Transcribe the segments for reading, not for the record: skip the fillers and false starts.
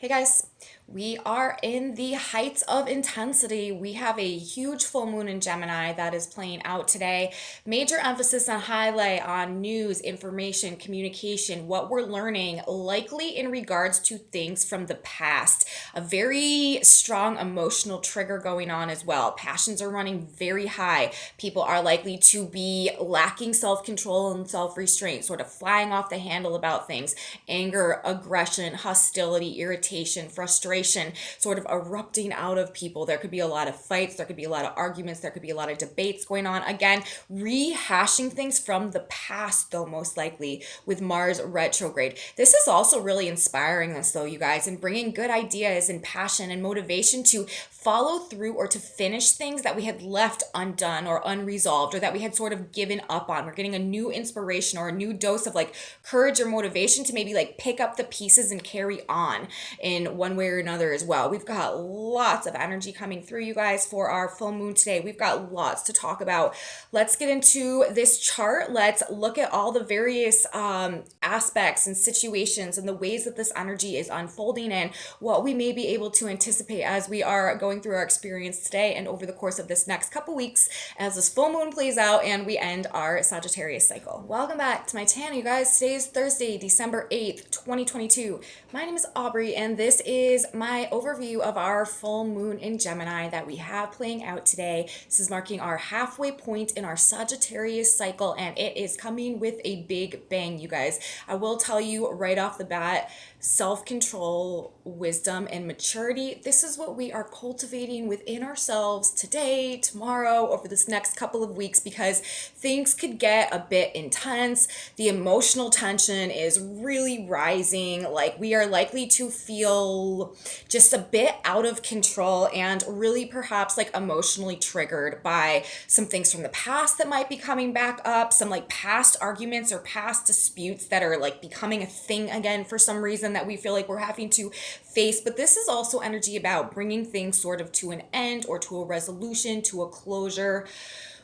Hey guys, we are in the heights of intensity. We have a huge full moon in Gemini that is playing out today. Major emphasis on highlight on news, information, communication, what we're learning, likely in regards to things from the past. A very strong emotional trigger going on as well. Passions are running very high. People are likely to be lacking self control and self restraint, sort of flying off the handle about things. Anger, aggression, hostility, irritation, frustration, sort of erupting out of people. There could be a lot of fights, there could be a lot of arguments, there could be a lot of debates going on. Again, rehashing things from the past, though, most likely with Mars retrograde. This is also really inspiring us, though, you guys, and bringing good ideas and passion and motivation to follow through or to finish things that we had left undone or unresolved or that we had sort of given up on. We're getting a new inspiration or a new dose of like courage or motivation to maybe like pick up the pieces and carry on in one way or another as well. We've got lots of energy coming through, you guys, for our full moon today. We've got lots to talk about. Let's get into this chart. Let's look at all the various aspects and situations and the ways that this energy is unfolding and what we may be able to anticipate as we are going through our experience today and over the course of this next couple weeks as this full moon plays out and we end our Sagittarius cycle. Welcome back to my channel, you guys. Today is Thursday, December 8th, 2022. My name is Aubrey and this is my overview of our full moon in Gemini that we have playing out today. This is marking our halfway point in our Sagittarius cycle and it is coming with a big bang, you guys. I will tell you right off the bat, self-control, wisdom, and maturity. This is what we are cultivating within ourselves today, tomorrow, over this next couple of weeks because things could get a bit intense. The emotional tension is really rising. Like we are likely to feel just a bit out of control and really perhaps like emotionally triggered by some things from the past that might be coming back up, some like past arguments or past disputes that are like becoming a thing again for some reason that we feel like we're having to face. But this is also energy about bringing things sort of to an end or to a resolution, to a closure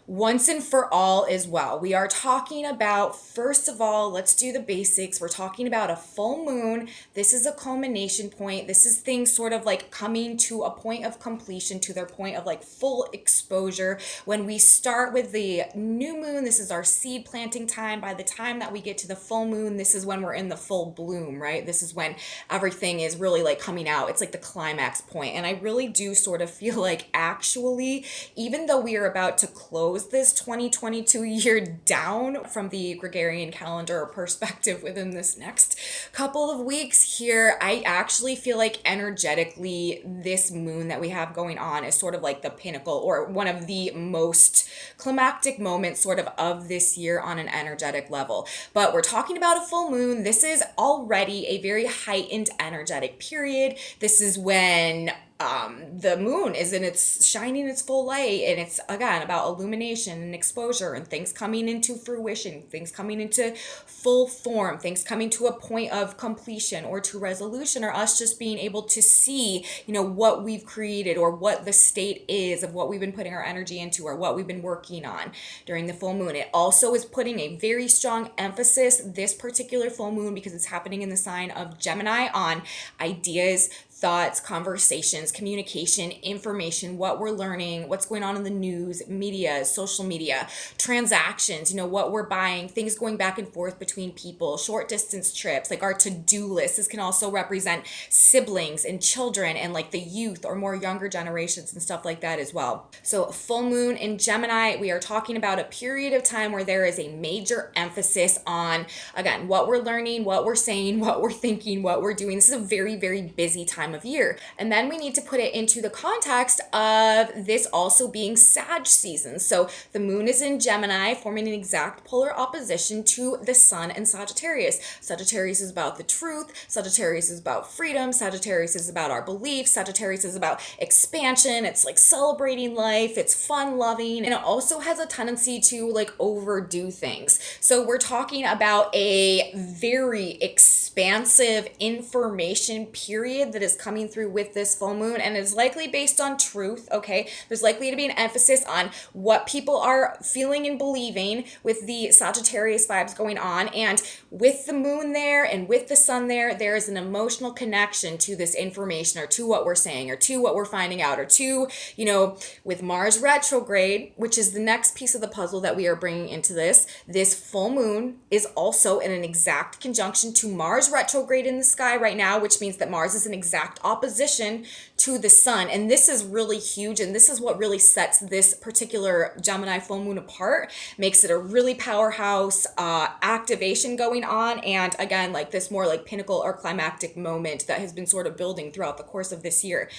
once and for all as well. We are talking about, first of all, let's do the basics. We're talking about a full moon. This is a culmination point. This is things sort of like coming to a point of completion, to their point of like full exposure. When we start with the new moon, this is our seed planting time. By the time that we get to the full moon, this is when we're in the full bloom, right? This is when everything is really like coming out. It's like the climax point. And I really do sort of feel like actually, even though we are about to close this 2022 year down from the Gregorian calendar perspective within this next couple of weeks here, I actually feel like energetically this moon that we have going on is sort of like the pinnacle or one of the most climactic moments sort of this year on an energetic level. But we're talking about a full moon. This is already a very heightened energetic period. This is when the moon is in its shining its full light, and it's again about illumination and exposure and things coming into fruition, things coming into full form, things coming to a point of completion or to resolution, or us just being able to see, what we've created or what the state is of what we've been putting our energy into or what we've been working on during the full moon. It also is putting a very strong emphasis, this particular full moon, because it's happening in the sign of Gemini, on ideas, thoughts, conversations, communication, information, what we're learning, what's going on in the news, media, social media, transactions, what we're buying, things going back and forth between people, short distance trips, like our to-do list. This can also represent siblings and children and like the youth or more younger generations and stuff like that as well. So full moon in Gemini, we are talking about a period of time where there is a major emphasis on, again, what we're learning, what we're saying, what we're thinking, what we're doing. This is a very, very busy time of year. And then we need to put it into the context of this also being Sag season. So the moon is in Gemini, forming an exact polar opposition to the sun in Sagittarius. Sagittarius is about the truth. Sagittarius is about freedom. Sagittarius is about our beliefs. Sagittarius is about expansion. It's like celebrating life. It's fun loving. And it also has a tendency to like overdo things. So we're talking about a very expensive expansive information period that is coming through with this full moon, and is likely based on truth, okay? There's likely to be an emphasis on what people are feeling and believing with the Sagittarius vibes going on. And with the moon there and with the sun there is an emotional connection to this information, or to what we're saying, or to what we're finding out, or to, you know, with Mars retrograde, which is the next piece of the puzzle that we are bringing into this full moon is also in an exact conjunction to Mars retrograde in the sky right now, which means that Mars is an exact opposition to the sun. And this is really huge, and this is what really sets this particular Gemini full moon apart, makes it a really powerhouse activation going on, and again, like this more like pinnacle or climactic moment that has been sort of building throughout the course of this year.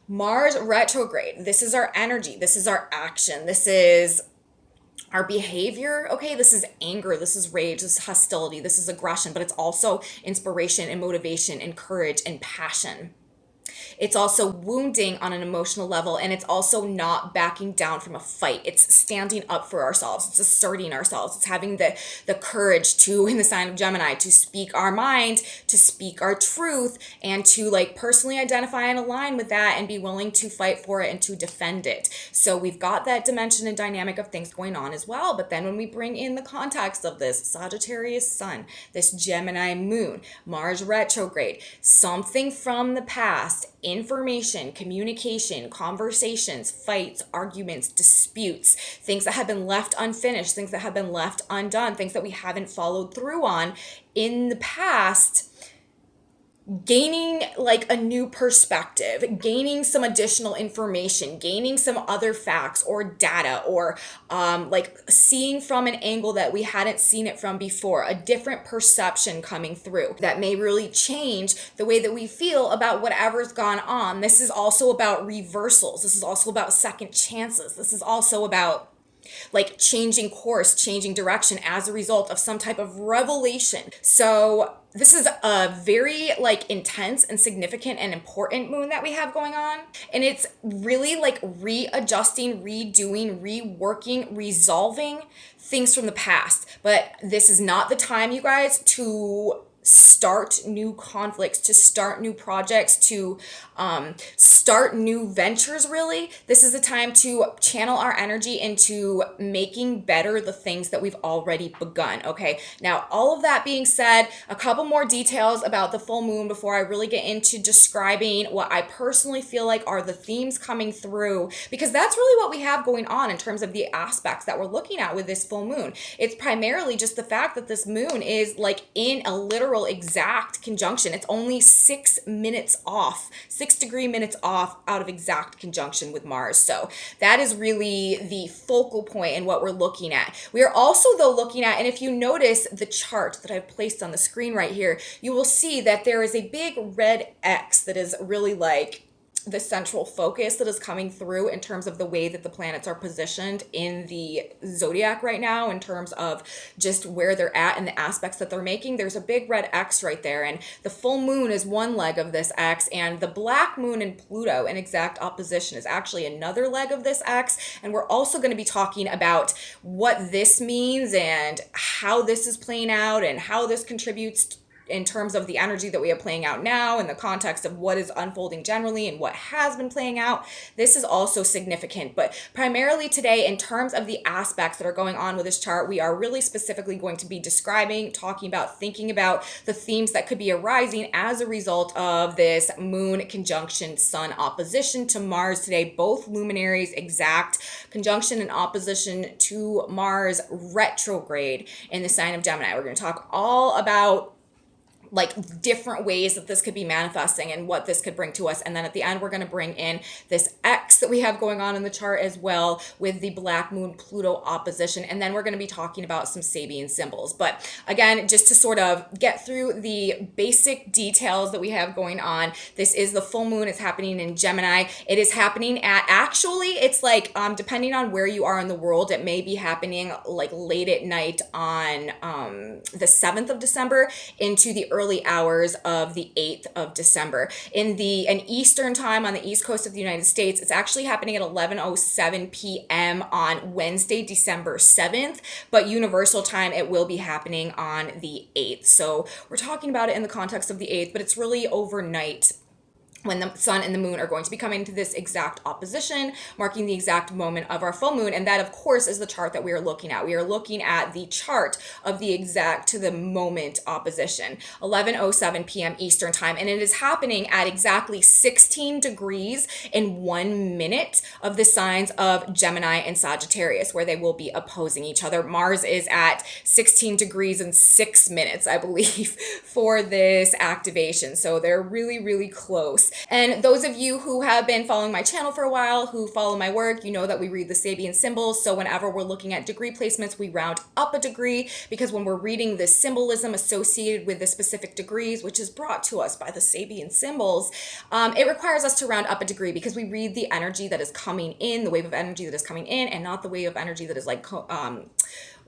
Mars retrograde, this is our energy, this is our action, this is our behavior, okay? This is anger, this is rage, this is hostility, this is aggression, but it's also inspiration and motivation and courage and passion. It's also wounding on an emotional level, and it's also not backing down from a fight. It's standing up for ourselves. It's asserting ourselves. It's having the courage to, in the sign of Gemini, to speak our mind, to speak our truth, and to like personally identify and align with that and be willing to fight for it and to defend it. So we've got that dimension and dynamic of things going on as well. But then when we bring in the context of this Sagittarius sun, this Gemini moon, Mars retrograde, something from the past, information, communication, conversations, fights, arguments, disputes, things that have been left unfinished, things that have been left undone, things that we haven't followed through on in the past, gaining like a new perspective, gaining some additional information, gaining some other facts or data, or like seeing from an angle that we hadn't seen it from before, a different perception coming through that may really change the way that we feel about whatever's gone on. This is also about reversals. This is also about second chances. This is also about like changing course, changing direction as a result of some type of revelation. So this is a very like intense and significant and important moon that we have going on. And it's really like readjusting, redoing, reworking, resolving things from the past. But this is not the time, you guys, to start new conflicts, to start new projects, to start new ventures, really. This is the time to channel our energy into making better the things that we've already begun, okay? Now, all of that being said, a couple more details about the full moon before I really get into describing what I personally feel like are the themes coming through, because that's really what we have going on in terms of the aspects that we're looking at with this full moon. It's primarily just the fact that this moon is like in a literal exact conjunction. It's only 6 minutes off, 6 degree minutes off out of exact conjunction with Mars. So that is really the focal point in what we're looking at. We are also though looking at, and if you notice the chart that I've placed on the screen right here, you will see that there is a big red X that is really like the central focus that is coming through in terms of the way that the planets are positioned in the zodiac right now, in terms of just where they're at and the aspects that they're making. There's a big red X right there, and the full moon is one leg of this X, and the black moon and Pluto in exact opposition is actually another leg of this X. And we're also going to be talking about what this means and how this is playing out and how this contributes in terms of the energy that we have playing out now, in the context of what is unfolding generally and what has been playing out. This is also significant, but primarily today, in terms of the aspects that are going on with this chart, we are really specifically going to be describing, talking about, thinking about the themes that could be arising as a result of this moon conjunction sun opposition to Mars today. Both luminaries exact conjunction and opposition to Mars retrograde in the sign of Gemini. We're going to talk all about like different ways that this could be manifesting and what this could bring to us. And then at the end, we're going to bring in this X that we have going on in the chart as well, with the black moon Pluto opposition. And then we're going to be talking about some Sabian symbols. But again, just to sort of get through the basic details that we have going on, this is the full moon. It's happening in Gemini. It is happening at, actually, it's like, depending on where you are in the world, it may be happening like late at night on the 7th of December into the early early hours of the 8th of December. In an Eastern time on the East Coast of the United States, it's actually happening at 11:07 p.m. on Wednesday, December 7th, but Universal time, it will be happening on the 8th. So we're talking about it in the context of the 8th, but it's really overnight when the sun and the moon are going to be coming to this exact opposition, marking the exact moment of our full moon. And that, of course, is the chart that we are looking at. We are looking at the chart of the exact to the moment opposition, 11:07 p.m. Eastern time. And it is happening at exactly 16 degrees in 1 minute of the signs of Gemini and Sagittarius, where they will be opposing each other. Mars is at 16 degrees and 6 minutes, I believe, for this activation. So they're really, really close. And those of you who have been following my channel for a while, who follow my work, you know that we read the Sabian symbols. So whenever we're looking at degree placements, we round up a degree, because when we're reading the symbolism associated with the specific degrees, which is brought to us by the Sabian symbols, it requires us to round up a degree, because we read the energy that is coming in, the wave of energy that is coming in, and not the wave of energy that is like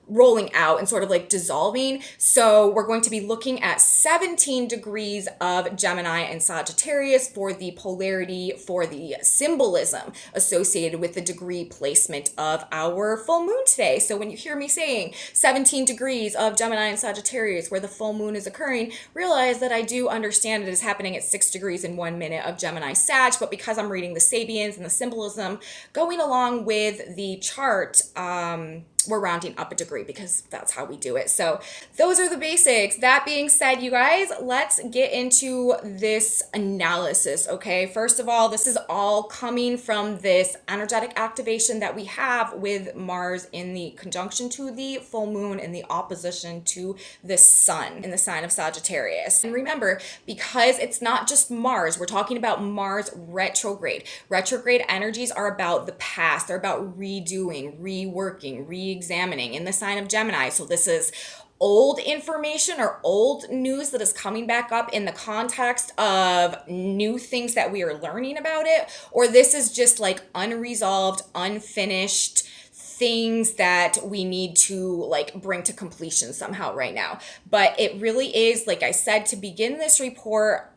rolling out and sort of like dissolving. So we're going to be looking at 17 degrees of Gemini and Sagittarius for the polarity, for the symbolism associated with the degree placement of our full moon today. So when you hear me saying 17 degrees of Gemini and Sagittarius where the full moon is occurring, realize that I do understand it is happening at 6 degrees in 1 minute of Gemini Sag, but because I'm reading the Sabians and the symbolism going along with the chart, we're rounding up a degree, because that's how we do it. So those are the basics. That being said, you guys, let's get into this analysis, okay? First of all, this is all coming from this energetic activation that we have with Mars in the conjunction to the full moon in the opposition to the sun in the sign of Sagittarius. And remember, because it's not just Mars, we're talking about Mars retrograde. Retrograde energies are about the past. They're about redoing, reworking, examining in the sign of Gemini. So this is old information or old news that is coming back up in the context of new things that we are learning about it, or this is just like unresolved, unfinished things that we need to like bring to completion somehow right now. But it really is, like I said, to begin this report,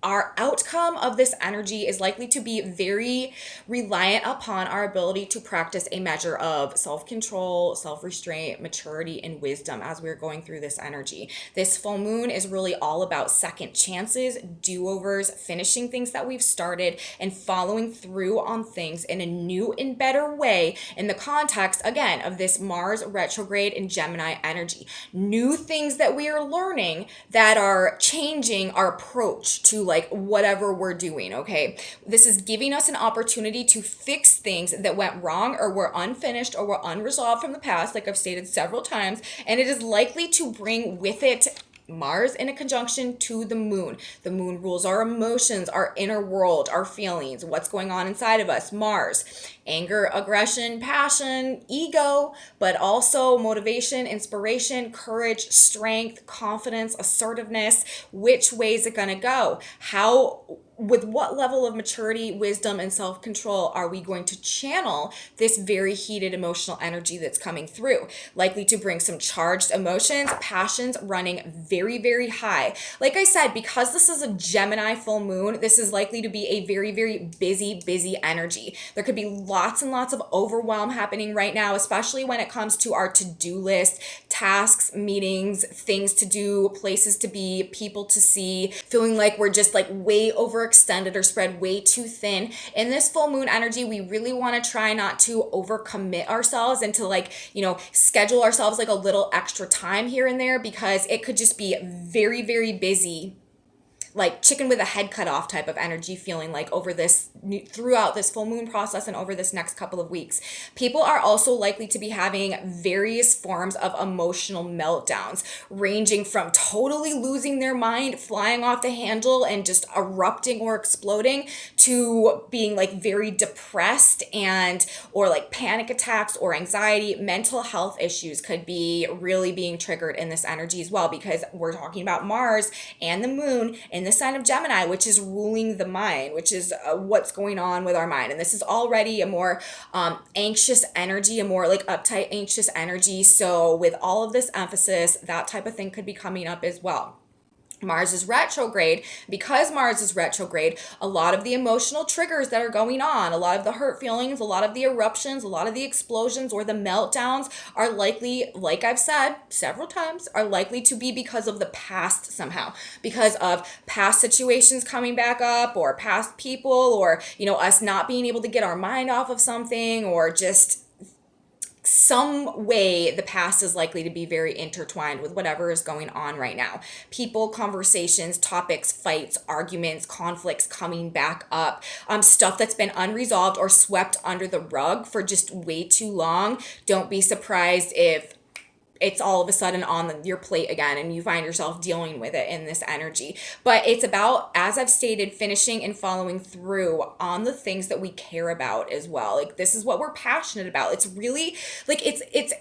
our outcome of this energy is likely to be very reliant upon our ability to practice a measure of self-control, self-restraint, maturity, and wisdom as we're going through this energy. This full moon is really all about second chances, do-overs, finishing things that we've started, and following through on things in a new and better way in the context, again, of this Mars retrograde and Gemini energy. New things that we are learning that are changing our approach to like whatever we're doing, okay? This is giving us an opportunity to fix things that went wrong or were unfinished or were unresolved from the past, like I've stated several times, and it is likely to bring with it Mars in a conjunction to the moon. The moon rules our emotions, our inner world, our feelings, what's going on inside of us. Mars, anger, aggression, passion, ego, but also motivation, inspiration, courage, strength, confidence, assertiveness. Which way is it going to go? With what level of maturity, wisdom, and self-control are we going to channel this very heated emotional energy that's coming through? Likely to bring some charged emotions, passions running very, very high. Like I said, because this is a Gemini full moon, this is likely to be a very, very busy energy. There could be lots and lots of overwhelm happening right now, especially when it comes to our to-do list, tasks, meetings, things to do, places to be, people to see, feeling like we're just like way overextended or spread way too thin. In this full moon energy, we really want to try not to overcommit ourselves and to like, schedule ourselves like a little extra time here and there, because it could just be very, very busy, like chicken with a head cut off type of energy feeling like throughout this full moon process and over this next couple of weeks. People are also likely to be having various forms of emotional meltdowns, ranging from totally losing their mind, flying off the handle and just erupting or exploding, to being like very depressed or like panic attacks or anxiety. Mental health issues could be really being triggered in this energy as well, because we're talking about Mars and the moon in the sign of Gemini, which is ruling the mind, which is what's going on with our mind. And this is already a more anxious energy, a more like uptight, anxious energy. So with all of this emphasis, that type of thing could be coming up as well. Mars is retrograde. Because Mars is retrograde, a lot of the emotional triggers that are going on, a lot of the hurt feelings, a lot of the eruptions, a lot of the explosions or the meltdowns are likely, like I've said several times, are likely to be because of the past somehow, because of past situations coming back up, or past people, or, us not being able to get our mind off of something, or just some way the past is likely to be very intertwined with whatever is going on right now. People, conversations, topics, fights, arguments, conflicts coming back up, stuff that's been unresolved or swept under the rug for just way too long. Don't be surprised if it's all of a sudden on your plate again and you find yourself dealing with it in this energy. But it's about, as I've stated, finishing and following through on the things that we care about as well. Like, this is what we're passionate about. It's really like it's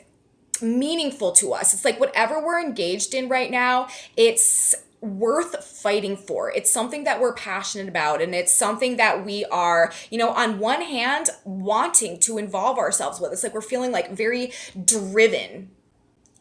meaningful to us. It's like whatever we're engaged in right now, it's worth fighting for. It's something that we're passionate about, and it's something that we are, on one hand wanting to involve ourselves with. It's like we're feeling like very driven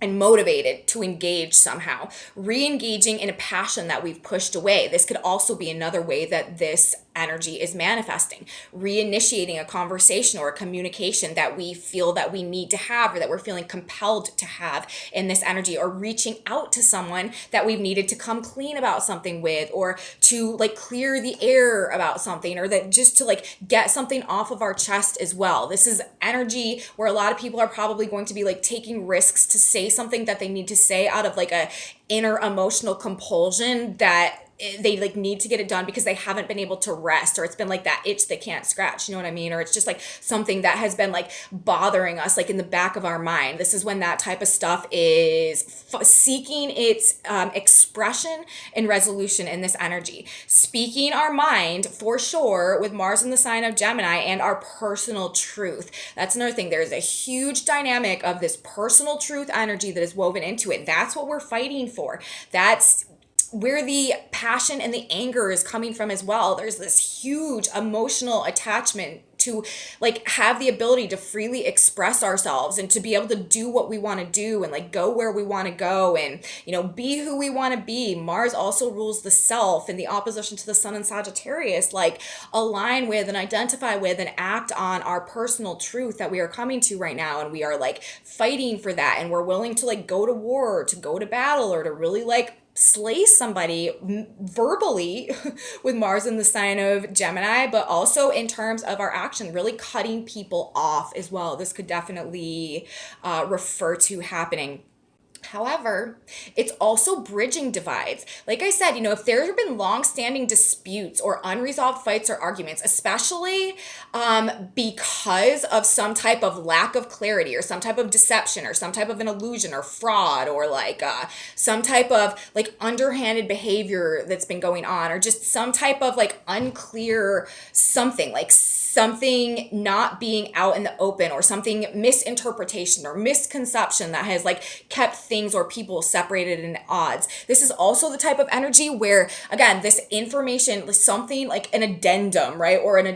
and motivated to engage somehow, re-engaging in a passion that we've pushed away. This could also be another way that this energy is manifesting, reinitiating a conversation or a communication that we feel that we need to have, or that we're feeling compelled to have in this energy, or reaching out to someone that we've needed to come clean about something with, or to like clear the air about something, or that just to like get something off of our chest as well. This is energy where a lot of people are probably going to be like taking risks to say something that they need to say out of like a inner emotional compulsion that they like need to get it done because they haven't been able to rest, or it's been like that itch they can't scratch, you know what I mean? Or it's just like something that has been like bothering us, like in the back of our mind. This is when that type of stuff is seeking its expression and resolution in this energy. Speaking our mind for sure with Mars in the sign of Gemini, and our personal truth. That's another thing. There's a huge dynamic of this personal truth energy that is woven into it. That's what we're fighting for. That's where the passion and the anger is coming from as well. There's this huge emotional attachment to like have the ability to freely express ourselves and to be able to do what we want to do and like go where we want to go and be who we want to be. Mars also rules the self, in the opposition to the sun in Sagittarius, like align with and identify with and act on our personal truth that we are coming to right now, and we are like fighting for that, and we're willing to like go to war, or to go to battle, or to really like slay somebody verbally with Mars in the sign of Gemini, but also in terms of our action, really cutting people off as well. This could definitely refer to happening. However, it's also bridging divides. Like I said, if there have been long-standing disputes or unresolved fights or arguments, especially because of some type of lack of clarity, or some type of deception, or some type of an illusion or fraud, or like some type of like underhanded behavior that's been going on, or just some type of like unclear something, like something not being out in the open, or something misinterpretation or misconception that has like kept things or people separated in odds. This is also the type of energy where, again, this information, something like an addendum, right? Or an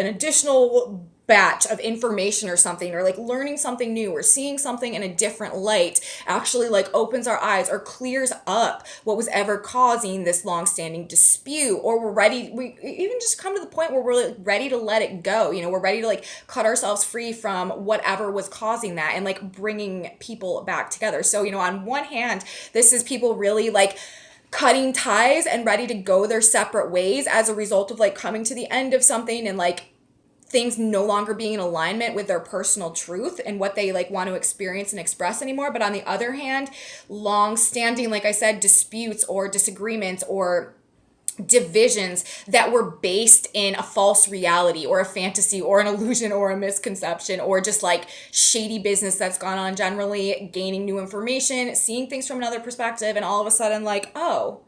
additional batch of information or something, or like learning something new, or seeing something in a different light, actually like opens our eyes or clears up what was ever causing this long-standing dispute. Or we even just come to the point where we're like ready to let it go. We're ready to like cut ourselves free from whatever was causing that, and like bringing people back together. So on one hand, this is people really like cutting ties and ready to go their separate ways as a result of like coming to the end of something, and like things no longer being in alignment with their personal truth and what they like want to experience and express anymore. But on the other hand, long-standing, like I said, disputes or disagreements or divisions that were based in a false reality, or a fantasy, or an illusion, or a misconception, or just like shady business that's gone on generally, gaining new information, seeing things from another perspective, and all of a sudden like, oh,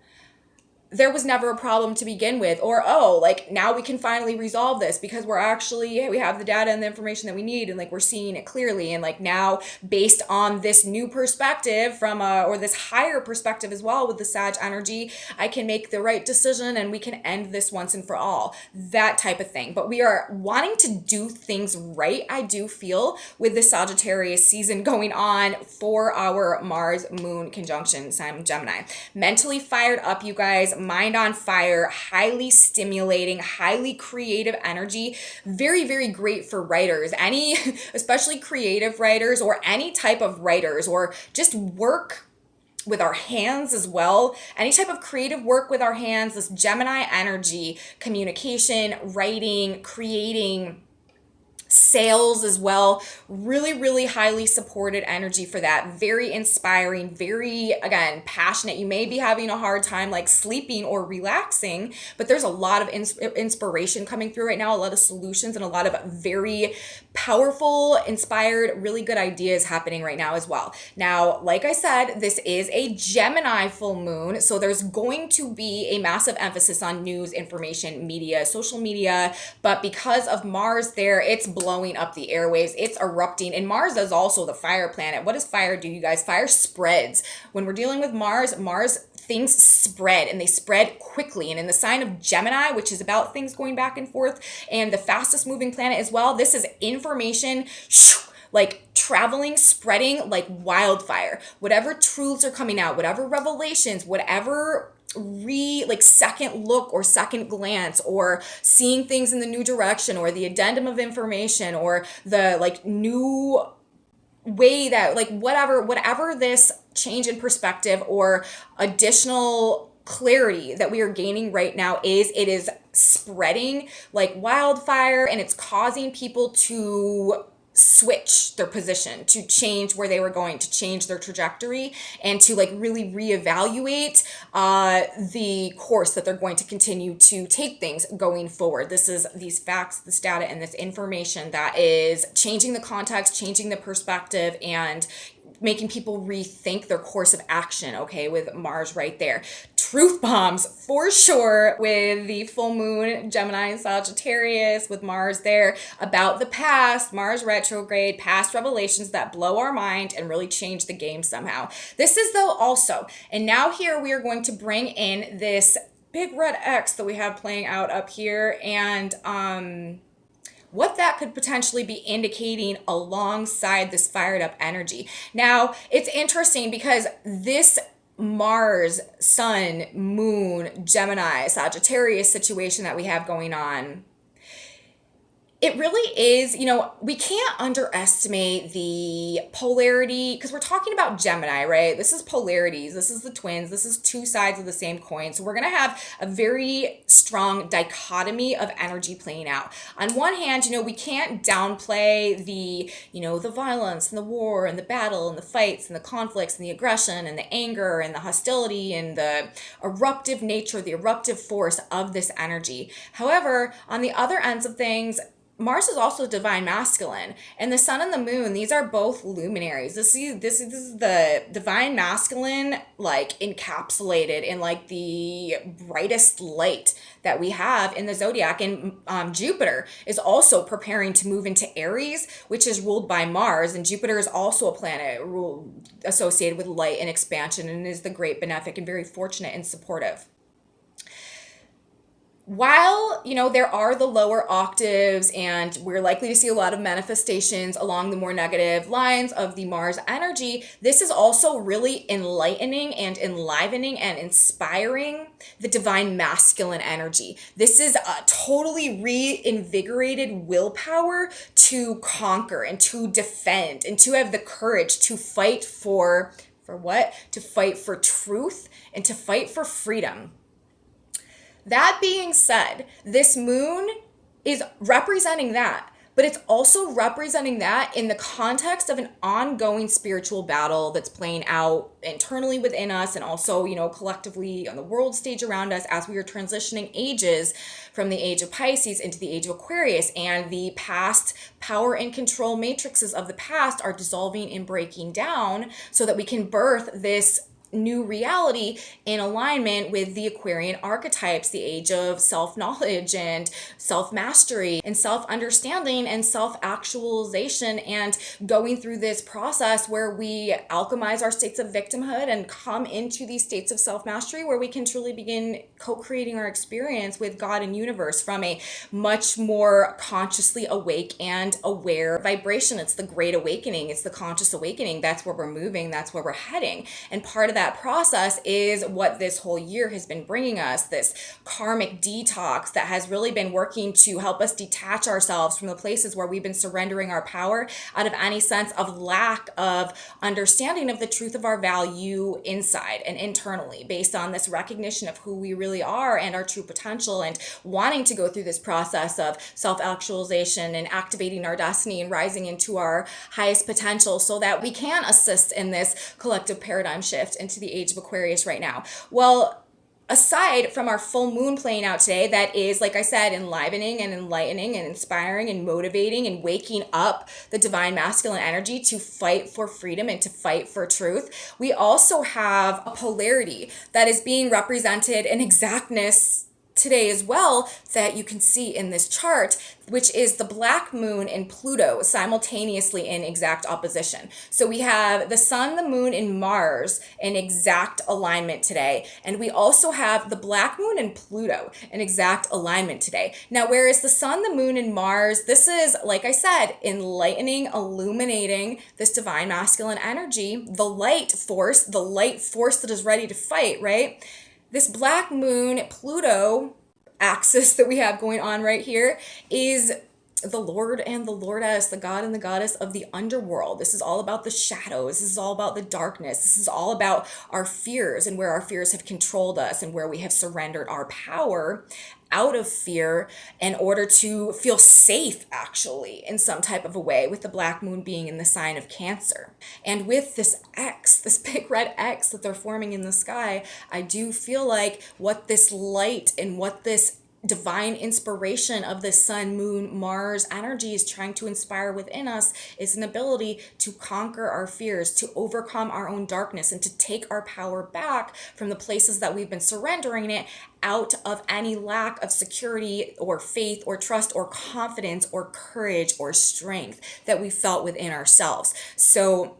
there was never a problem to begin with, or oh, like now we can finally resolve this because we have the data and the information that we need, and like we're seeing it clearly, and like now based on this new perspective from or this higher perspective as well with the Sag energy, I can make the right decision and we can end this once and for all, that type of thing. But we are wanting to do things right, I do feel, with the Sagittarius season going on for our Mars Moon conjunction sign Gemini. Mentally fired up, you guys, mind on fire, highly stimulating, highly creative energy, very, very great for writers, any, especially creative writers or any type of writers, or just work with our hands as well. Any type of creative work with our hands, this Gemini energy, communication, writing, creating, sales as well, really, really highly supported energy for that. Very inspiring, very, again, passionate. You may be having a hard time like sleeping or relaxing, but there's a lot of inspiration coming through right now, a lot of solutions and a lot of very powerful, inspired, really good ideas happening right now as well. Now, like I said, this is a Gemini full moon, so there's going to be a massive emphasis on news, information, media, social media, but because of Mars there, it's blowing up the airwaves, it's erupting, and Mars is also the fire planet. What does fire do, you guys? Fire spreads. When we're dealing with Mars, things spread, and they spread quickly. And in the sign of Gemini, which is about things going back and forth, and the fastest moving planet as well, this is information like traveling, spreading like wildfire. Whatever truths are coming out, whatever revelations, whatever second look or second glance, or seeing things in the new direction, or the addendum of information, or the like new way that like whatever this change in perspective or additional clarity that we are gaining right now is, it is spreading like wildfire, and it's causing people to switch their position, to change where they were going, to change their trajectory, and to like really reevaluate the course that they're going to continue to take things going forward. This is these facts, this data, and this information that is changing the context, changing the perspective, and making people rethink their course of action, okay, with Mars right there. Truth bombs for sure with the full moon, Gemini and Sagittarius, with Mars there, about the past, Mars retrograde, past revelations that blow our mind and really change the game somehow. This is though also, and now here we are going to bring in this big red X that we have playing out up here, and what that could potentially be indicating alongside this fired up energy. Now, it's interesting because this Mars, Sun, Moon, Gemini, Sagittarius situation that we have going on, it really is, we can't underestimate the polarity, because we're talking about Gemini, right? This is polarities. This is the twins. This is two sides of the same coin. So we're going to have a very strong dichotomy of energy playing out. On one hand, we can't downplay the, the violence and the war and the battle and the fights and the conflicts and the aggression and the anger and the hostility and the eruptive nature, the eruptive force of this energy. However, on the other ends of things, Mars is also divine masculine, and the sun and the moon, these are both luminaries. This is the divine masculine, like encapsulated in like the brightest light that we have in the zodiac. And Jupiter is also preparing to move into Aries, which is ruled by Mars, and Jupiter is also a planet associated with light and expansion, and is the great benefic and very fortunate and supportive. While, there are the lower octaves, and we're likely to see a lot of manifestations along the more negative lines of the Mars energy, this is also really enlightening and enlivening and inspiring the divine masculine energy. This is a totally reinvigorated willpower to conquer and to defend and to have the courage to fight for what? To fight for truth and to fight for freedom. That being said, this moon is representing that, but it's also representing that in the context of an ongoing spiritual battle that's playing out internally within us, and also, collectively on the world stage around us, as we are transitioning ages from the age of Pisces into the age of Aquarius, and the past power and control matrices of the past are dissolving and breaking down so that we can birth this new reality in alignment with the Aquarian archetypes, the age of self-knowledge and self-mastery and self-understanding and self-actualization, and going through this process where we alchemize our states of victimhood and come into these states of self-mastery where we can truly begin co-creating our experience with God and universe from a much more consciously awake and aware vibration. It's the great awakening. It's the conscious awakening. That's where we're moving. That's where we're heading. And part of that process is what this whole year has been bringing us, this karmic detox that has really been working to help us detach ourselves from the places where we've been surrendering our power out of any sense of lack of understanding of the truth of our value inside and internally, based on this recognition of who we really are and our true potential, and wanting to go through this process of self-actualization and activating our destiny and rising into our highest potential so that we can assist in this collective paradigm shift into the age of Aquarius right now. Well, aside from our full moon playing out today, that is, like I said, enlivening and enlightening and inspiring and motivating and waking up the divine masculine energy to fight for freedom and to fight for truth, we also have a polarity that is being represented in exactness today as well, that you can see in this chart, which is the black moon and Pluto simultaneously in exact opposition. So we have the sun, the moon, and Mars in exact alignment today. And we also have the black moon and Pluto in exact alignment today. Now, whereas the sun, the moon, and Mars, this is, like I said, enlightening, illuminating this divine masculine energy, the light force that is ready to fight, right? This black moon Pluto axis that we have going on right here is the Lord and the Lordess, the God and the Goddess of the underworld. This is all about the shadows. This is all about the darkness. This is all about our fears and where our fears have controlled us and where we have surrendered our power out of fear in order to feel safe, actually, in some type of a way, with the black moon being in the sign of Cancer. And with this X, this big red X that they're forming in the sky, I do feel like what this light and what this divine inspiration of the sun, moon, Mars energy is trying to inspire within us is an ability to conquer our fears, to overcome our own darkness, and to take our power back from the places that we've been surrendering it out of any lack of security or faith or trust or confidence or courage or strength that we felt within ourselves. So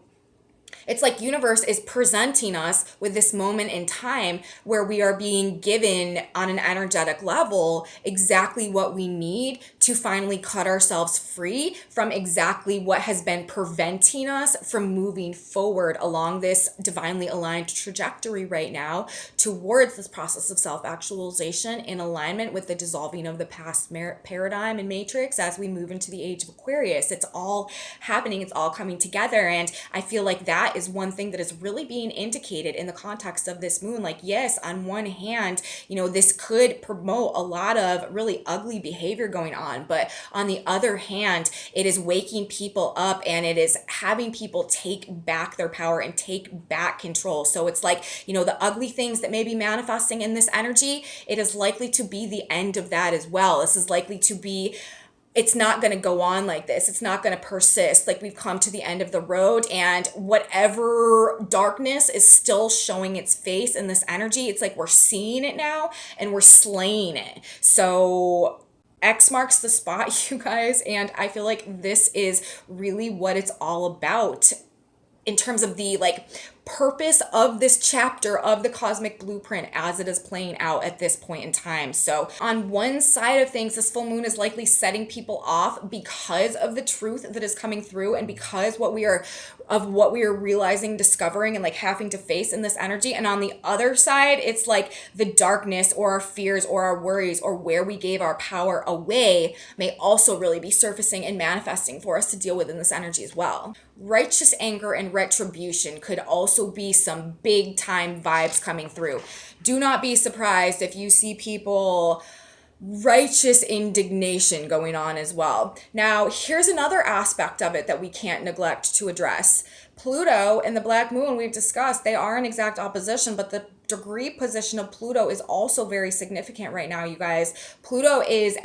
it's like universe is presenting us with this moment in time where we are being given on an energetic level exactly what we need to finally cut ourselves free from exactly what has been preventing us from moving forward along this divinely aligned trajectory right now towards this process of self-actualization in alignment with the dissolving of the past paradigm and matrix as we move into the age of Aquarius. It's all happening. It's all coming together. And I feel like that is one thing that is really being indicated in the context of this moon. Like, yes, on one hand, this could promote a lot of really ugly behavior going on, but on the other hand, it is waking people up and it is having people take back their power and take back control. So it's like, the ugly things that may be manifesting in this energy, it is likely to be the end of that as well. This is likely to be, it's not going to go on like this. It's not going to persist. Like, we've come to the end of the road, and whatever darkness is still showing its face in this energy, it's like we're seeing it now and we're slaying it. So X marks the spot, you guys. And I feel like this is really what it's all about in terms of the purpose of this chapter of the cosmic blueprint as it is playing out at this point in time. So on one side of things, this full moon is likely setting people off because of the truth that is coming through and because what we are realizing, discovering, and having to face in this energy. And on the other side, it's like the darkness or our fears or our worries or where we gave our power away may also really be surfacing and manifesting for us to deal with in this energy as well. Righteous anger and retribution could also be some big time vibes coming through. Do not be surprised if you see people righteous indignation going on as well. Now, here's another aspect of it that we can't neglect to address. Pluto and the black moon, we've discussed, they are in exact opposition, but the degree position of Pluto is also very significant right now, you guys. Pluto is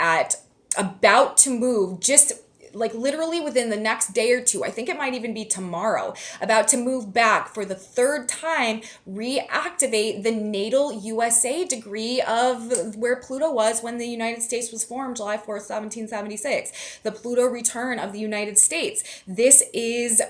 about to move, just like literally within the next day or two, I think it might even be tomorrow, about to move back for the third time, reactivate the natal USA degree of where Pluto was when the United States was formed, July 4th, 1776. The Pluto return of the United States. This is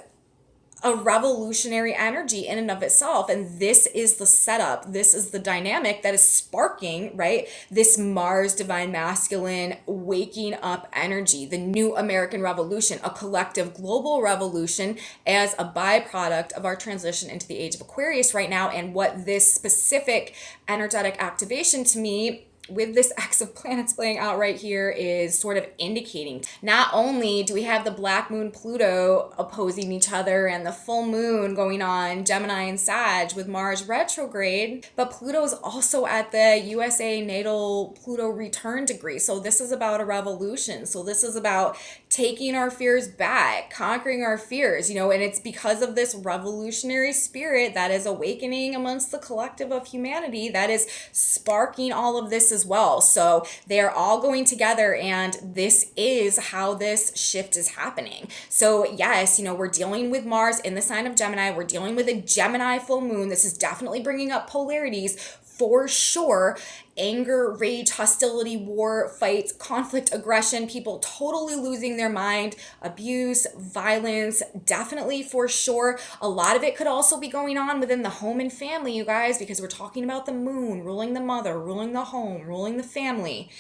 a revolutionary energy in and of itself. And this is the setup. This is the dynamic that is sparking, right? This Mars divine masculine waking up energy, the new American Revolution, a collective global revolution as a byproduct of our transition into the age of Aquarius right now. And what this specific energetic activation to me with this X of planets playing out right here is sort of indicating. Not only do we have the black moon Pluto opposing each other and the full moon going on Gemini and Sag with Mars retrograde, but Pluto is also at the USA natal Pluto return degree. So this is about a revolution. So this is about taking our fears back, conquering our fears, and it's because of this revolutionary spirit that is awakening amongst the collective of humanity that is sparking all of this as well. So they're all going together, and this is how this shift is happening. So yes, we're dealing with Mars in the sign of Gemini. We're dealing with a Gemini full moon. This is definitely bringing up polarities for sure. Anger, rage, hostility, war, fights, conflict, aggression, people totally losing their mind, abuse, violence, definitely for sure. A lot of it could also be going on within the home and family, you guys, because we're talking about the moon ruling the mother, ruling the home, ruling the family.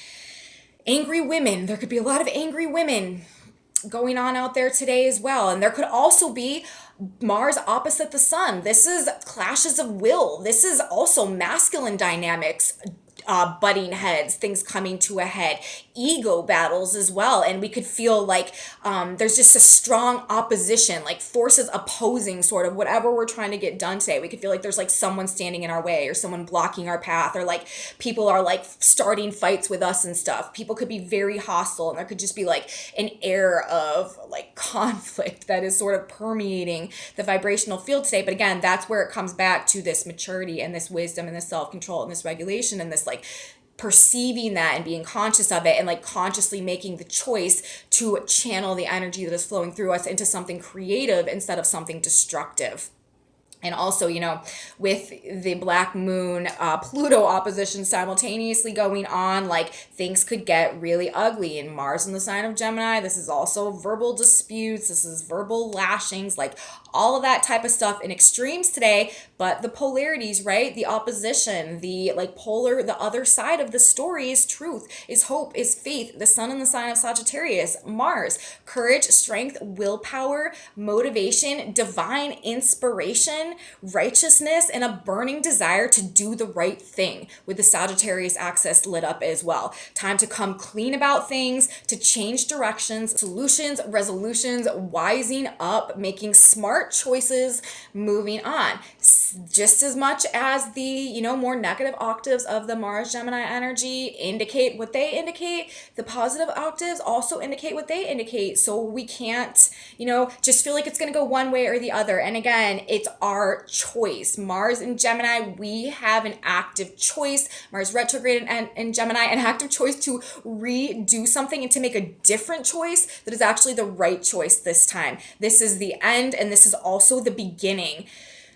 Angry women, there could be a lot of angry women going on out there today as well. And there could also be Mars opposite the sun. This is clashes of will. This is also masculine dynamics, butting heads, things coming to a head, ego battles as well. And we could feel like there's just a strong opposition, like forces opposing sort of whatever we're trying to get done today. We could feel like there's like someone standing in our way or someone blocking our path, or like people are like starting fights with us and stuff. People could be very hostile, and there could just be like an air of like conflict that is sort of permeating the vibrational field today. But again, that's where it comes back to this maturity and this wisdom and this self-control and this regulation and this like perceiving that and being conscious of it, and like consciously making the choice to channel the energy that is flowing through us into something creative instead of something destructive. And also, with the black moon Pluto opposition simultaneously going on, like things could get really ugly. And Mars in the sign of Gemini, this is also verbal disputes, this is verbal lashings, like all of that type of stuff in extremes today. But the polarities, right? The opposition, the like polar, the other side of the story is truth, is hope, is faith. The sun in the sign of Sagittarius, Mars, courage, strength, willpower, motivation, divine inspiration, righteousness, and a burning desire to do the right thing, with the Sagittarius axis lit up as well. Time to come clean about things, to change directions, solutions, resolutions, wising up, making smart choices, moving on. Just as much as the, more negative octaves of the Mars Gemini energy indicate what they indicate, the positive octaves also indicate what they indicate. So we can't, just feel like it's going to go one way or the other. And again, it's our choice. Mars in Gemini, we have an active choice. Mars retrograde in Gemini, an active choice to redo something and to make a different choice that is actually the right choice this time. This is the end, and this is also the beginning.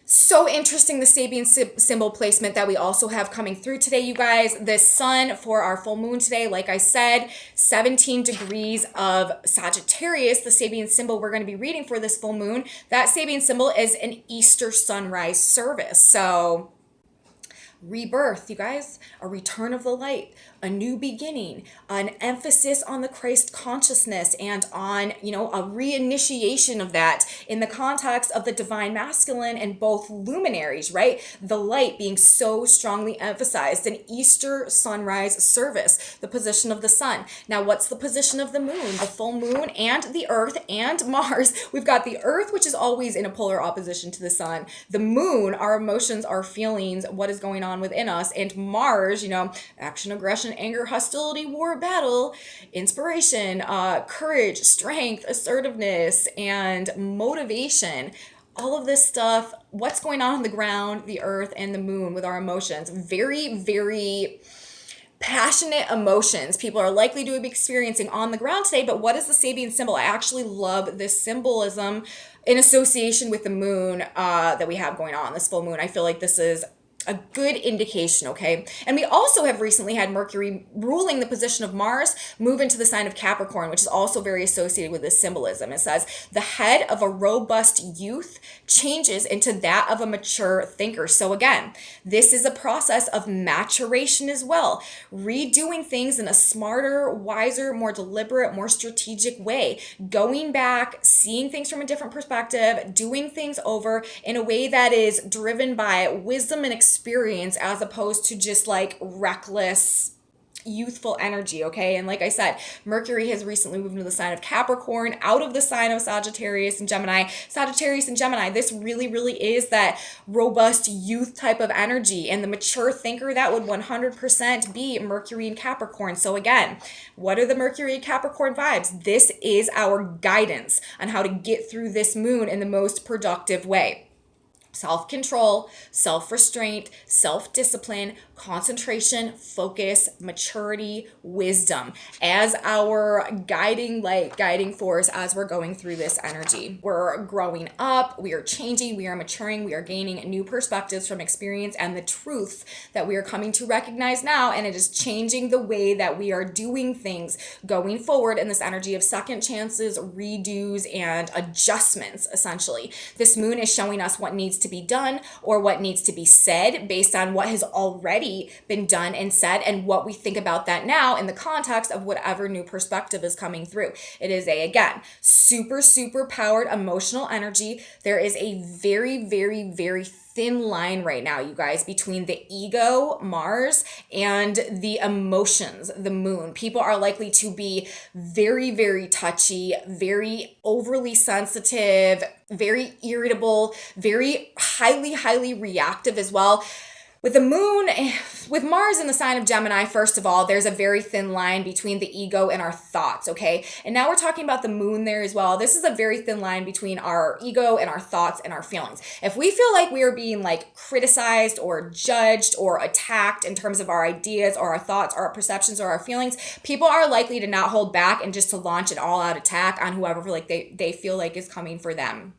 So interesting, the Sabian symbol placement that we also have coming through today, you guys. The sun for our full moon today, like I said, 17 degrees of Sagittarius, the Sabian symbol we're going to be reading for this full moon. That Sabian symbol is an Easter sunrise service. So rebirth, you guys, a return of the light, a new beginning, an emphasis on the Christ consciousness, and on, a reinitiation of that in the context of the divine masculine and both luminaries, right? The light being so strongly emphasized, an Easter sunrise service, the position of the sun. Now, what's the position of the moon? The full moon and the earth and Mars. We've got the earth, which is always in a polar opposition to the sun. The moon, our emotions, our feelings, what is going on within us. And Mars, action, aggression, anger, hostility, war, battle, inspiration, courage, strength, assertiveness, and motivation. All of this stuff, what's going on the ground, the earth, and the moon with our emotions. Very, very passionate emotions people are likely to be experiencing on the ground today. But what is the Sabian symbol? I actually love this symbolism in association with the moon that we have going on, this full moon. I feel like this is a good indication, okay? And we also have recently had Mercury ruling the position of Mars move into the sign of Capricorn, which is also very associated with this symbolism. It says the head of a robust youth changes into that of a mature thinker. So again, this is a process of maturation as well, redoing things in a smarter, wiser, more deliberate, more strategic way, going back, seeing things from a different perspective, doing things over in a way that is driven by wisdom and experience as opposed to just like reckless youthful energy, okay? And like I said, Mercury has recently moved into the sign of Capricorn, out of the sign of Sagittarius and Gemini. Sagittarius and Gemini, this really, really is that robust youth type of energy, and the mature thinker, that would 100% be Mercury and Capricorn. So again, what are the Mercury and Capricorn vibes? This is our guidance on how to get through this moon in the most productive way. Self-control, self-restraint, self-discipline, concentration, focus, maturity, wisdom as our guiding light, guiding force as we're going through this energy. We're growing up, we are changing, we are maturing, we are gaining new perspectives from experience and the truths that we are coming to recognize now, and it is changing the way that we are doing things going forward in this energy of second chances, redos, and adjustments, essentially. This moon is showing us what needs to be done or what needs to be said based on what has already been done and said, and what we think about that now in the context of whatever new perspective is coming through. It is again, super powered emotional energy. There is a very thin line right now, you guys, between the ego, Mars, and the emotions, the moon. People are likely to be very touchy, very overly sensitive, very irritable, very highly reactive as well. With the moon, with Mars in the sign of Gemini, first of all, there's a very thin line between the ego and our thoughts, okay? And now we're talking about the moon there as well. This is a very thin line between our ego and our thoughts and our feelings. If we feel like we are being like criticized or judged or attacked in terms of our ideas or our thoughts or our perceptions or our feelings, people are likely to not hold back and just to launch an all-out attack on whoever like they feel like is coming for them.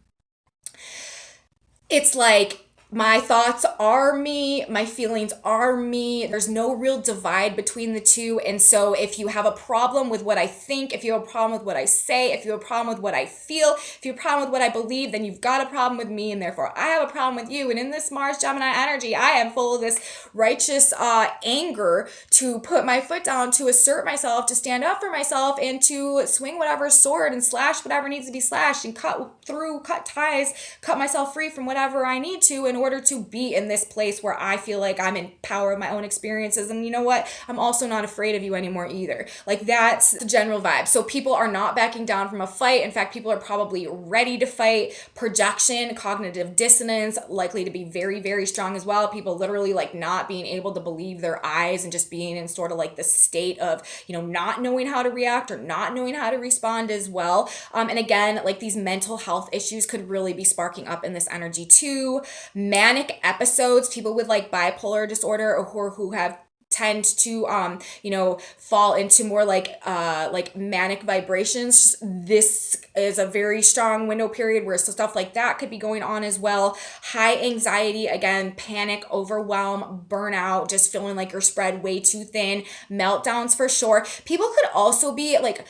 It's like, my thoughts are me, my feelings are me. There's no real divide between the two. And so if you have a problem with what I think, if you have a problem with what I say, if you have a problem with what I feel, if you have a problem with what I believe, then you've got a problem with me, and therefore I have a problem with you. And in this Mars Gemini energy, I am full of this righteous anger to put my foot down, to assert myself, to stand up for myself, and to swing whatever sword and slash whatever needs to be slashed, and cut ties, cut myself free from whatever I need to in order to be in this place where I feel like I'm in power of my own experiences. And you know what? I'm also not afraid of you anymore either. Like, that's the general vibe. So people are not backing down from a fight. In fact, people are probably ready to fight. Projection, cognitive dissonance, likely to be very strong as well. People literally like not being able to believe their eyes and just being in sort of like the state of, not knowing how to react or not knowing how to respond as well. And again, like, these mental health issues could really be sparking up in this energy too. Manic episodes, people with like bipolar disorder or who have tend to fall into more like manic vibrations. This is a very strong window period where stuff like that could be going on as well. High anxiety, again, panic, overwhelm, burnout, just feeling like you're spread way too thin, meltdowns for sure. People could also be like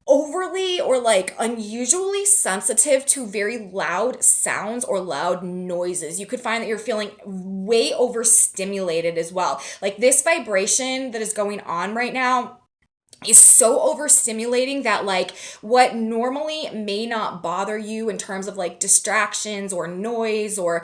overly or like unusually sensitive to very loud sounds or loud noises. You could find that you're feeling way overstimulated as well. Like, this vibration that is going on right now is so overstimulating that like what normally may not bother you in terms of like distractions or noise or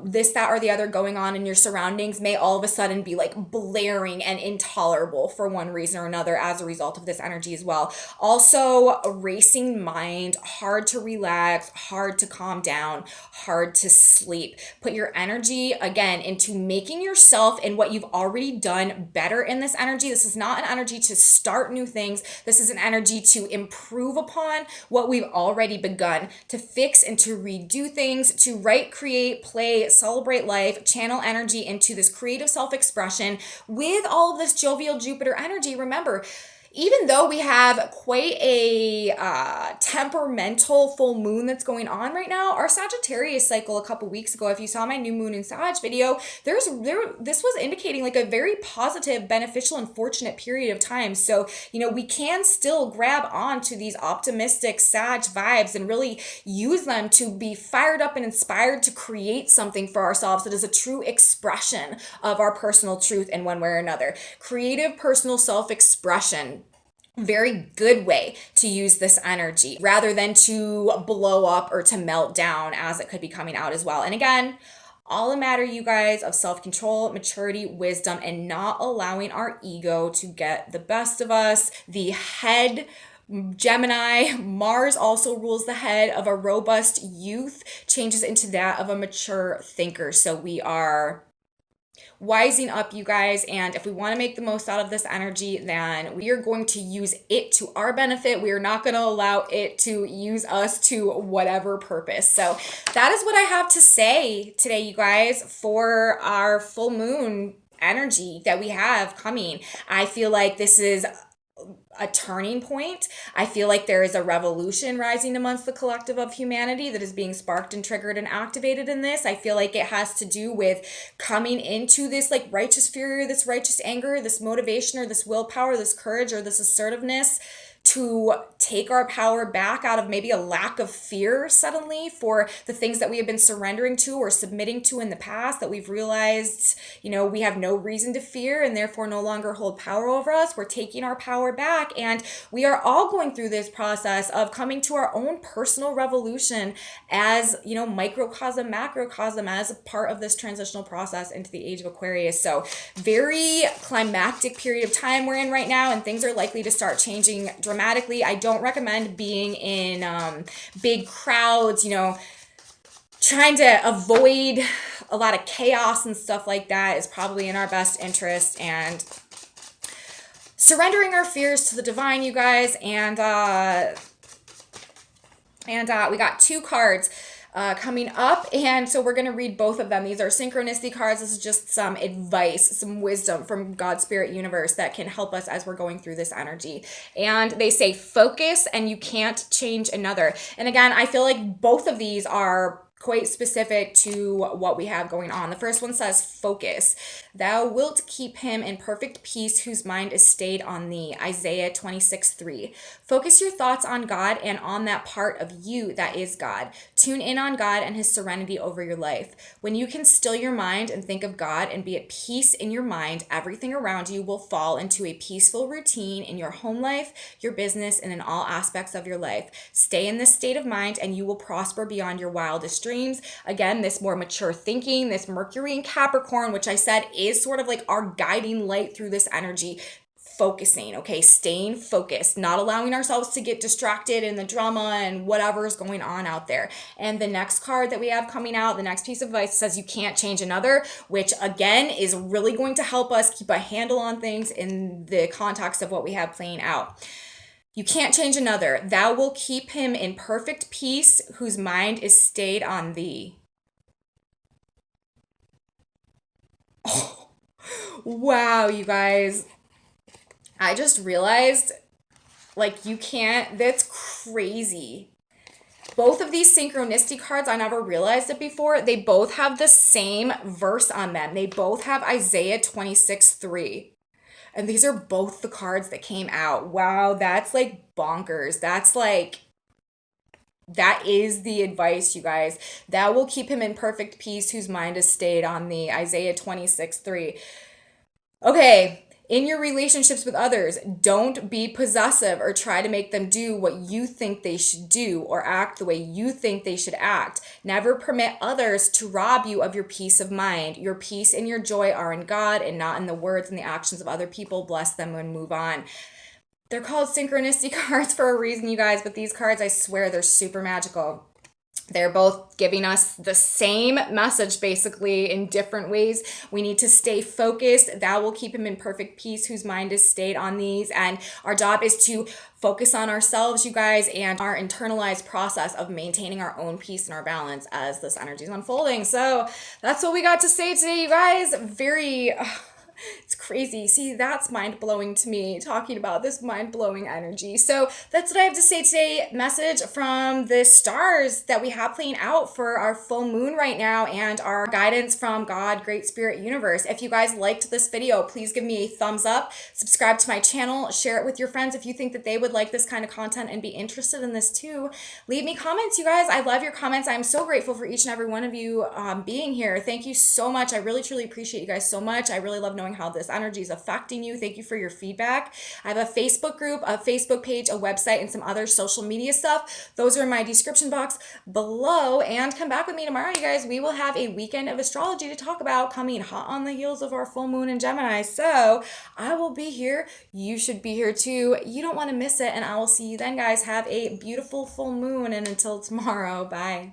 this, that, or the other going on in your surroundings may all of a sudden be like blaring and intolerable for one reason or another as a result of this energy as well. Also, a racing mind, hard to relax, hard to calm down, hard to sleep. Put your energy again into making yourself and what you've already done better in this energy. This is not an energy to start new things. This is an energy to improve upon what we've already begun, to fix and to redo things, to write, create, play, celebrate life, channel energy into this creative self-expression with all of this jovial Jupiter energy. Remember, even though we have quite a temperamental full moon that's going on right now, our Sagittarius cycle a couple weeks ago, if you saw my new moon in Sag video, this was indicating like a very positive, beneficial, and fortunate period of time. So, we can still grab on to these optimistic Sag vibes and really use them to be fired up and inspired to create something for ourselves that is a true expression of our personal truth in one way or another. Creative personal self-expression, very good way to use this energy rather than to blow up or to melt down as it could be coming out as well. And again, all a matter, you guys, of self-control, maturity, wisdom, and not allowing our ego to get the best of us. The head, Gemini, Mars also rules the head of a robust youth, changes into that of a mature thinker. So we are wising up, you guys, and if we want to make the most out of this energy, then we are going to use it to our benefit. We are not going to allow it to use us to whatever purpose. So that is what I have to say today, you guys, for our full moon energy that we have coming. I feel like this is a turning point. I feel like there is a revolution rising amongst the collective of humanity that is being sparked and triggered and activated in this. I feel like it has to do with coming into this like righteous fury, this righteous anger, this motivation or this willpower, this courage or this assertiveness to take our power back out of maybe a lack of fear suddenly for the things that we have been surrendering to or submitting to in the past that we've realized, we have no reason to fear and therefore no longer hold power over us. We're taking our power back, and we are all going through this process of coming to our own personal revolution as, microcosm, macrocosm, as a part of this transitional process into the age of Aquarius. So very climactic period of time we're in right now, and things are likely to start changing dramatically. I don't recommend being in big crowds, trying to avoid a lot of chaos and stuff like that is probably in our best interest, and surrendering our fears to the divine, you guys. And we got two cards coming up, and so we're going to read both of them. These are synchronicity cards. This is just some advice, some wisdom from God, Spirit, Universe that can help us as we're going through this energy. And they say focus and you can't change another. And again, I feel like both of these are quite specific to what we have going on. The first one says focus. Thou wilt keep him in perfect peace whose mind is stayed on thee. Isaiah 26:3. Focus your thoughts on God and on that part of you that is God. Tune in on God and his serenity over your life. When you can still your mind and think of God and be at peace in your mind, everything around you will fall into a peaceful routine in your home life, your business, and in all aspects of your life. Stay in this state of mind and you will prosper beyond your wildest dreams. Again, this more mature thinking, this Mercury and Capricorn, which I said is sort of like our guiding light through this energy. Focusing, okay, staying focused, not allowing ourselves to get distracted in the drama and whatever is going on out there. And the next card that we have coming out, the next piece of advice says you can't change another, which again is really going to help us keep a handle on things in the context of what we have playing out. You can't change another. Thou will keep him in perfect peace whose mind is stayed on thee. Oh, wow, you guys. I just realized, you can't, that's crazy. Both of these synchronicity cards, I never realized it before, they both have the same verse on them. They both have Isaiah 26:3. And these are both the cards that came out. Wow, that's bonkers. That is the advice, you guys. Thou will keep him in perfect peace whose mind is stayed on thee. Isaiah 26:3. Okay, in your relationships with others, don't be possessive or try to make them do what you think they should do or act the way you think they should act. Never permit others to rob you of your peace of mind. Your peace and your joy are in God and not in the words and the actions of other people. Bless them and move on. They're called synchronicity cards for a reason, you guys, but these cards, I swear, they're super magical. They're both giving us the same message, basically, in different ways. We need to stay focused. That will keep him in perfect peace, whose mind is stayed on these. And our job is to focus on ourselves, you guys, and our internalized process of maintaining our own peace and our balance as this energy is unfolding. So that's what we got to say today, you guys. Very... it's crazy. See, that's mind blowing to me, talking about this mind blowing energy. So that's what I have to say today. Message from the stars that we have playing out for our full moon right now, and our guidance from God, Great Spirit, Universe. If you guys liked this video, please give me a thumbs up, subscribe to my channel, share it with your friends if you think that they would like this kind of content and be interested in this too. Leave me comments, you guys. I love your comments. I'm so grateful for each and every one of you being here. Thank you so much. I really, truly appreciate you guys so much. I really love knowing how this energy is affecting you. Thank you for your feedback. I have a Facebook group, a Facebook page, a website, and some other social media stuff. Those are in my description box below. And come back with me tomorrow, you guys. We will have a weekend of astrology to talk about, coming hot on the heels of our full moon in Gemini. So I will be here. You should be here too. You don't want to miss it. And I will see you then, guys. Have a beautiful full moon. And until tomorrow, bye.